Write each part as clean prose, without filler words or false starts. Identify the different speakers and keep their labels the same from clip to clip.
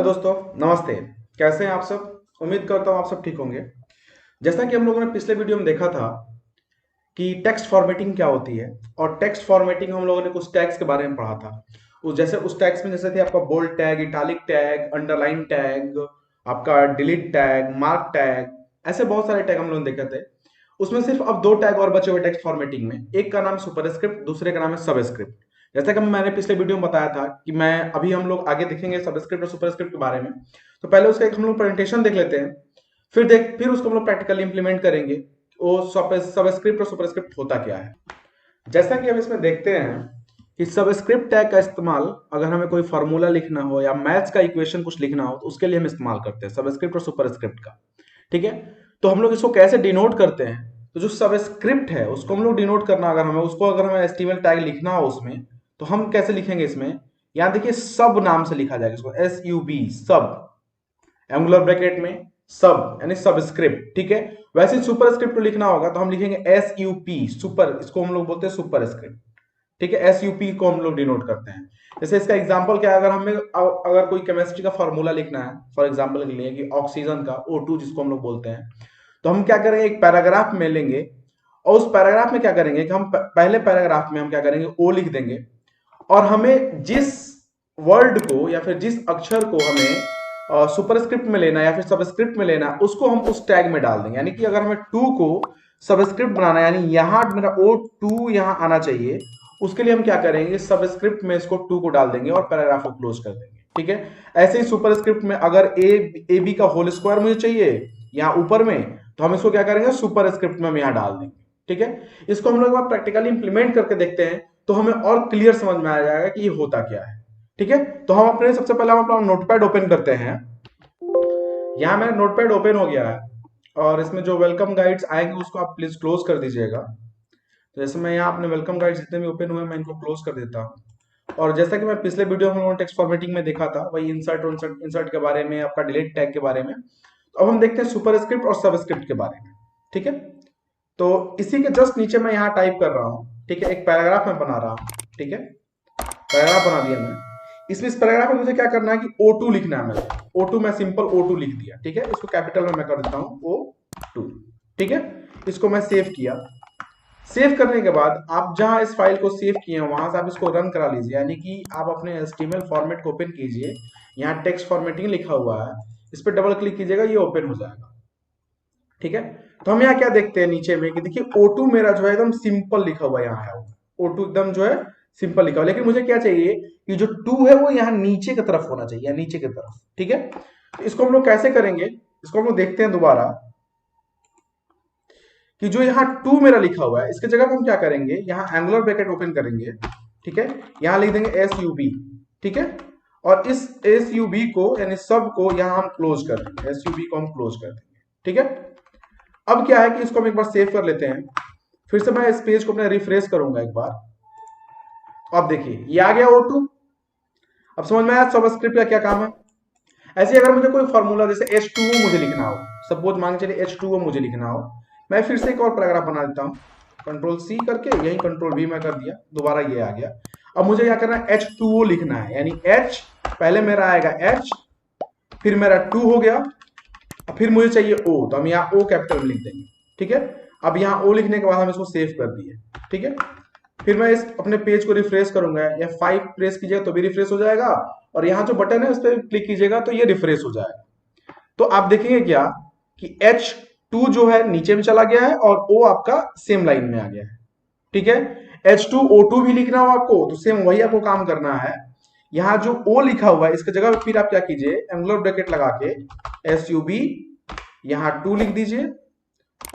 Speaker 1: दोस्तों, नमस्ते। कैसे हैं आप सब? उम्मीद करता हूँ आप सब ठीक होंगे। जैसा कि हम लोगों ने पिछले वीडियो में देखा था कि टेक्स्ट फॉर्मेटिंग क्या होती है, और टेक्स्ट फॉर्मेटिंग हम लोगों ने कुछ टैग्स के बारे में पढ़ा था। उस टैग्स में जैसे थे आपका bold tag, italic tag, underline tag, आपका डिलीट टैग, मार्क टैग, ऐसे बहुत सारे टैग हम लोगों ने देखे थे। उसमें सिर्फ अब दो टैग और बचे हुए टेक्स्ट फॉर्मेटिंग में। एक का नाम सुपरस्क्रिप्ट, दूसरे का नाम है सबस्क्रिप्ट। जैसा कि मैंने पिछले वीडियो में बताया था कि मैं अभी हम लोग आगे देखेंगे सबस्क्रिप्ट और सुपरस्क्रिप्ट के बारे में। तो पहले उसका एक हम लोग प्रेजेंटेशन देख लेते हैं, फिर उसको हम लोग प्रैक्टिकली इंप्लीमेंट करेंगे। वो सबस्क्रिप्ट और सुपरस्क्रिप्ट होता क्या है। जैसा कि हम इसमें देखते हैं कि सबस्क्रिप्ट टैग का इस्तेमाल अगर हमें कोई फार्मूला लिखना हो या मैथ्स का इक्वेशन कुछ लिखना हो तो उसके लिए हम इस्तेमाल करते हैं सबस्क्रिप्ट और सुपरस्क्रिप्ट का। ठीक है, तो हम लोग इसको कैसे डिनोट करते हैं? तो जो सबस्क्रिप्ट है उसको हम लोग डिनोट करना, अगर हमें एचटीएमएल टैग लिखना हो उसमें, तो हम कैसे लिखेंगे इसमें? यहां देखिए, सब नाम से लिखा जाएगा इसको, SUB, सब, एंगुलर ब्रैकेट में सब यानी सबस्क्रिप्ट। ठीक है, वैसे सुपरस्क्रिप्ट को लिखना होगा तो हम लिखेंगे SUP, सुपर, इसको हम लोग बोलते हैं सुपरस्क्रिप्ट। ठीक है, SUP को हम लोग डिनोट करते हैं। जैसे इसका एग्जांपल क्या है, अगर कोई केमिस्ट्री का फॉर्मूला लिखना है, फॉर एग्जांपल के लिए कि ऑक्सीजन का O2 जिसको हम लोग बोलते हैं, तो हम क्या करेंगे, एक पैराग्राफ में लेंगे और उस पैराग्राफ में क्या करेंगे कि हम पहले पैराग्राफ में हम क्या करेंगे, O लिख देंगे, और हमें जिस वर्ड को या फिर जिस अक्षर को हमें सुपरस्क्रिप्ट में लेना है या फिर सबस्क्रिप्ट में लेना है उसको हम उस टैग में डाल देंगे। यानी कि अगर हमें टू को सबस्क्रिप्ट बनाना है, यानी यहां मेरा O2 यहां आना चाहिए, उसके लिए हम क्या करेंगे, सबस्क्रिप्ट में इसको टू को डाल देंगे और पैराग्राफ को क्लोज कर देंगे। ठीक है, ऐसे ही सुपरस्क्रिप्ट में अगर ए बी का होल स्क्वायर मुझे चाहिए यहाँ ऊपर में, तो हम इसको क्या करेंगे, सुपरस्क्रिप्ट में हम यहाँ डाल देंगे। ठीक है, इसको हम लोग प्रैक्टिकली इंप्लीमेंट करके देखते हैं तो हमें और क्लियर समझ में आ जाएगा कि ये होता क्या है। ठीक है, तो सबसे पहले हम अपना नोटपैड ओपन करते हैं। यहाँ मेरा नोटपैड ओपन हो गया है और इसमें जो वेलकम गाइड्स आएंगे उसको आप प्लीज क्लोज कर दीजिएगा। तो जैसे मैं यहाँ अपने वेलकम गाइड्स जितने भी ओपन हुए मैं इनको क्लोज कर देता हूँ। और जैसा कि मैं पिछले वीडियो में टेक्स्ट फॉर्मेटिंग में देखा था, वही इंसर्ट के बारे में, आपका डिलीट टैग के बारे में। तो अब हम देखते हैं सुपरस्क्रिप्ट और सबस्क्रिप्ट के बारे में। ठीक है, तो इसी के जस्ट नीचे मैं यहाँ टाइप कर रहा हूँ। ठीक है, एक पैराग्राफ में बना रहा हूँ। ठीक है, पैराग्राफ बना दिया मैं। इस पैराग्राफ में मुझे क्या करना है कि O2 लिखना है। मैं सिंपल O2 लिख दिया। ठीक है, इसको कैपिटल में मैं कर देता हूँ O2। ठीक है, इसको मैं सेव किया। सेव करने के बाद आप जहां इस फाइल को सेव किए हैं वहां से आप इसको रन करा लीजिए, यानी कि आप अपने HTML फॉर्मेट को ओपन कीजिए। यहाँ टेक्स्ट फॉर्मेटिंग लिखा हुआ है, इस पर डबल क्लिक कीजिएगा, ये ओपन हो जाएगा। ठीक है, तो हम यहाँ क्या देखते हैं नीचे में कि देखिए O2 मेरा जो है एकदम सिंपल लिखा हुआ यहाँ है। O2 एकदम जो है सिंपल लिखा हुआ, लेकिन मुझे क्या चाहिए कि जो 2 है वो यहाँ नीचे की तरफ होना चाहिए, नीचे की तरफ। ठीक है, तो इसको हम लोग कैसे करेंगे, इसको हम लोग देखते हैं दोबारा कि जो यहाँ 2 मेरा लिखा हुआ है इसके जगह पर हम क्या करेंगे, यहाँ एंगुलर ब्रैकेट ओपन करेंगे। ठीक है, यहाँ लिख देंगे SUB। ठीक है, और इस SUB को यानी सब को यहाँ हम क्लोज कर देंगे, SUB को हम क्लोज कर देंगे। ठीक है, अब क्या है कि इसको हम एक बार सेव कर लेते हैं। फिर से मैं इस पेज को अपने रिफ्रेश करूंगा एक बार। तो अब देखिए ये आ गया O2। अब समझ में आया सबस्क्रिप्ट का क्या काम है। ऐसे अगर मुझे कोई फॉर्मूला जैसे H2O मुझे लिखना हो, सपोज मान के चलिए H2O मुझे लिखना हो, मैं फिर से एक और पैराग्राफ बना देता हूँ, Ctrl+C करके, यही Ctrl+V मैं कर दिया, दोबारा ये आ गया। अब मुझे क्या करना है, H2O लिखना है, यानी H पहले मेरा आएगा H, फिर मेरा 2 हो गया, फिर मुझे चाहिए O, तो हम यहाँ O कैपिटल में लिख देंगे। ठीक है, अब यहाँ O लिखने के बाद हम इसको सेव कर दिए। ठीक है, फिर मैं इस अपने पेज को रिफ्रेश करूंगा, या 5 प्रेस कीजिएगा तो भी रिफ्रेश हो जाएगा, और यहाँ जो बटन है उस पर क्लिक कीजिएगा तो ये रिफ्रेश हो जाएगा। तो आप देखेंगे क्या कि H2 जो है नीचे में चला गया है और O आपका सेम लाइन में आ गया है। ठीक है, H2O2 भी लिखना हो आपको तो सेम वही आपको काम करना है। यहाँ जो O लिखा हुआ है इसकी जगह फिर आप क्या कीजिए, एंगुलर ब्रैकेट लगा के SUB यहाँ 2 लिख दीजिए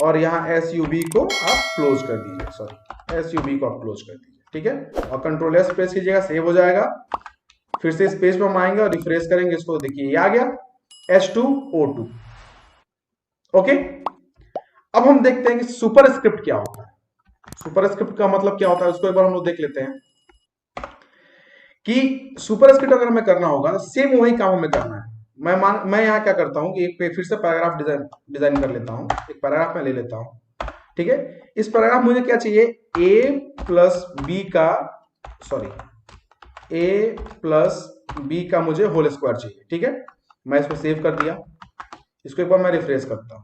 Speaker 1: और यहाँ SUB को आप क्लोज कर दीजिए, सॉरी SUB को आप क्लोज कर दीजिए। ठीक है, और Ctrl+S प्रेस कीजिएगा, सेव हो जाएगा। फिर से इस पेज पर हम आएंगे और रिफ्रेश करेंगे इसको, देखिए ये आ गया H2O2। ओके, अब हम देखते हैं कि सुपरस्क्रिप्ट क्या होता है। सुपरस्क्रिप्ट का मतलब क्या होता है उसको एक बार हम लोग देख लेते हैं कि सुपरस्क्रिप्ट अगर हमें करना होगा तो सेम वही काम हमें करना है। मैं यहाँ क्या करता हूँ कि एक फिर से पैराग्राफ डिजाइन कर लेता हूँ, एक पैराग्राफ में ले लेता हूँ। ठीक है, इस पैराग्राफ मुझे क्या चाहिए, A प्लस बी का मुझे होल स्क्वायर चाहिए। ठीक है, मैं इसको सेव कर दिया, इसको एक बार मैं रिफ्रेश करता हूं,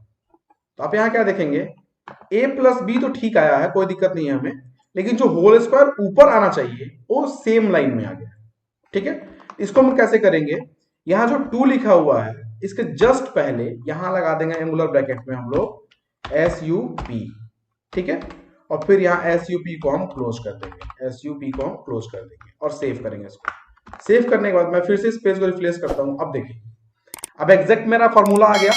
Speaker 1: तो आप यहाँ क्या देखेंगे, a प्लस बी तो ठीक आया है, कोई दिक्कत नहीं है हमें, लेकिन जो होल स्क्वायर ऊपर आना चाहिए वो सेम लाइन में आ गया। ठीक है, इसको हम कैसे करेंगे, यहां जो 2 लिखा हुआ है इसके जस्ट पहले यहां लगा देंगे एंगुलर ब्रैकेट में हम लोग SUP। ठीक है, और फिर यहाँ SUP को हम क्लोज कर देंगे, SUP को हम क्लोज कर देंगे और सेव करेंगे इसको। सेव करने के बाद मैं फिर से इस पेज को रिफ्रेश करता हूं, अब देखिए अब एग्जैक्ट मेरा फॉर्मूला आ गया।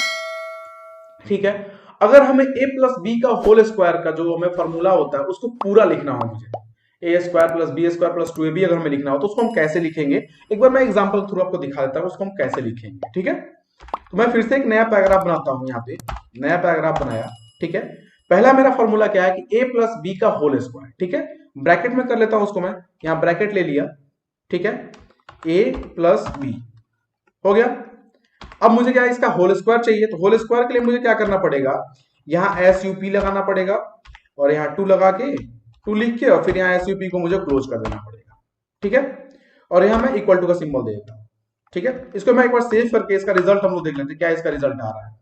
Speaker 1: ठीक है, अगर हमें a प्लस बी का होल स्क्वायर का जो हमें फॉर्मूला होता है उसको पूरा लिखना हो, मुझे a square plus B square plus 2ab अगर हमें लिखना हो तो उसको हम कैसे लिखेंगे, एक बार मैं एग्जांपल थ्रू आपको दिखा देता हूं उसको हम कैसे लिखेंगे। ठीक है, तो मैं फिर से एक नया पैराग्राफ बनाता हूं, यहाँ पे नया पैराग्राफ बनाया। ठीक है, पहला मेरा फॉर्मूला क्या है कि a प्लस बी का होल स्क्वायर। ठीक है, ब्रैकेट में कर लेता हूं उसको, मैं यहां ब्रैकेट ले लिया। ठीक है, a प्लस बी हो गया। अब मुझे क्या इसका होल स्क्वायर चाहिए, तो होल स्क्वायर के लिए मुझे क्या करना पड़ेगा, यहाँ SUP लगाना पड़ेगा और यहाँ 2 लगा के 2 लिख के और फिर यहाँ SUP को मुझे क्लोज कर देना पड़ेगा। ठीक है, और यहाँ मैं इक्वल टू का सिंबल दे देता हूँ। ठीक है, इसको मैं एक बार सेव करके इसका रिजल्ट हम लोग देख लेते हैं क्या इसका रिजल्ट आ रहा है,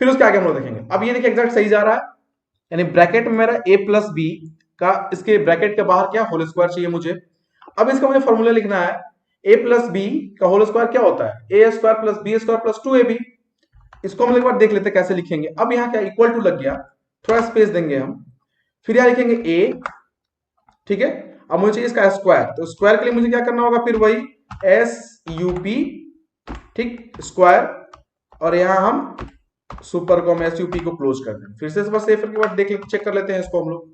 Speaker 1: फिर उसके आगे हम लोग देखेंगे। अब ये देखिए एग्जैक्ट सही जा रहा है, यानी ब्रैकेट में मेरा a प्लस बी का, इसके ब्रैकेट के बाहर क्या होल स्क्वायर चाहिए मुझे। अब इसका मुझे फॉर्मूला लिखना है, a प्लस बी का होल स्क्वायर क्या होता है, a square plus B square plus 2ab। इसको हम एक बार देख लेते हैं कैसे लिखेंगे। अब यहाँ क्या इक्वल टू लग गया, थोड़ा स्पेस देंगे हम, फिर यहाँ लिखेंगे a। ठीक है, अब मुझे चाहिए इसका स्क्वायर, तो स्क्वायर के लिए मुझे क्या करना होगा, फिर वही SUP, ठीक स्क्वायर, और यहाँ हम सुपर को हम SUP को क्लोज कर दें। फिर से इस बार सेव करके बाद देख चेक कर लेते हैं इसको हम लोग।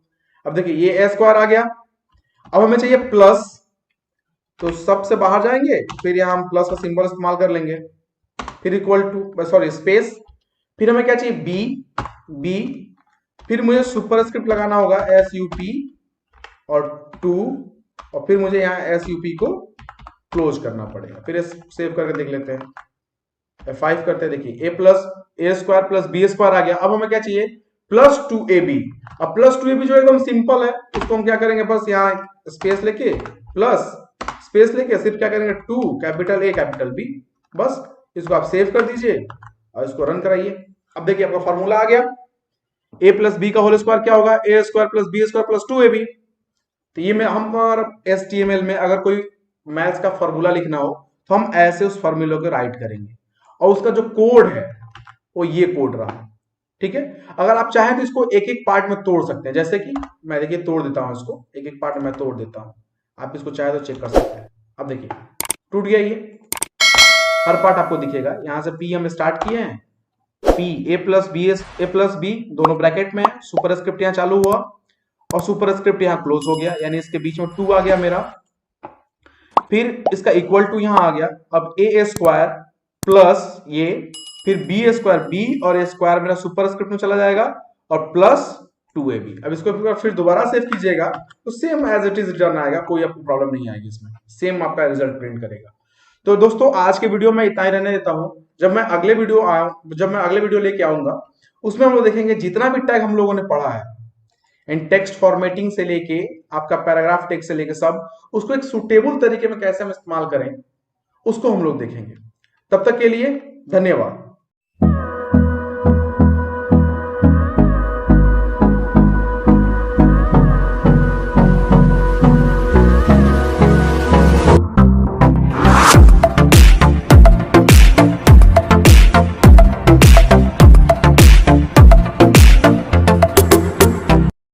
Speaker 1: अब देखिए ये a स्क्वायर आ गया, अब हमें चाहिए प्लस, तो सबसे बाहर जाएंगे, फिर यहाँ हम प्लस का सिंबल इस्तेमाल कर लेंगे, फिर इक्वल टू सॉरी स्पेस, फिर हमें क्या चाहिए b, फिर मुझे सुपरस्क्रिप्ट लगाना होगा SUP और 2, और फिर मुझे यहाँ SUP को क्लोज करना पड़ेगा। फिर सेव करके देख लेते हैं, F5 करते हैं, देखिए a square plus B square आ गया। अब हमें क्या चाहिए प्लस 2ab। अब प्लस 2ab जो एकदम सिंपल है, उसको हम क्या करेंगे, बस यहाँ स्पेस लेके प्लस स्पेस लेके सिर्फ क्या करेंगे 2 कैपिटल A कैपिटल B, बस इसको आप सेव कर दीजिए और इसको रन कराइए। अब देखिए आपका फॉर्मूला आ गया, a प्लस बी का होल स्क्वायर क्या होगा, a square plus B square plus 2ab। तो ये में हम HTML में अगर कोई मैथ्स का फॉर्मूला लिखना हो तो हम ऐसे उस फॉर्मूले को राइट करेंगे, और उसका जो कोड है वो ये कोड रहा। ठीक है, अगर आप चाहें तो इसको एक एक पार्ट में तोड़ सकते हैं, जैसे कि मैं देखिए तोड़ देता हूं इसको, एक एक पार्ट में तोड़ देता हूं, आप इसको चाहे तो चेक कर सकते हैं। अब देखिए टूट गया, ये हर पार्ट आपको दिखेगा। यहां से P हम स्टार्ट किए हैं, P a प्लस बी दोनों ब्रैकेट में है, सुपरस्क्रिप्ट यहाँ चालू हुआ और सुपरस्क्रिप्ट यहाँ क्लोज हो गया, यानी इसके बीच में 2 आ गया मेरा, फिर इसका इक्वल टू यहां आ गया। अब a स्क्वायर प्लस ये, फिर b स्क्वायर b और a स्क्वायर मेरा सुपरस्क्रिप्ट में चला जाएगा और प्लस 2ab। अब इसको फिर दोबारा सेव कीजिएगा तो same as it is return आएगा, कोई आपको प्रॉब्लम नहीं आएगी इसमें, सेम आपका रिजल्ट प्रिंट करेगा। तो दोस्तों आज के वीडियो में इतना ही रहने देता हूं, जब मैं अगले वीडियो लेके आऊंगा उसमें हम लोग देखेंगे जितना भी टैग हम लोगों ने पढ़ा है, एंड टेक्स्ट फॉर्मेटिंग से लेके आपका पैराग्राफ टेक्स्ट से लेके सब, उसको एक सुटेबल तरीके में कैसे हम इस्तेमाल करें उसको हम लोग देखेंगे। तब तक के लिए धन्यवाद।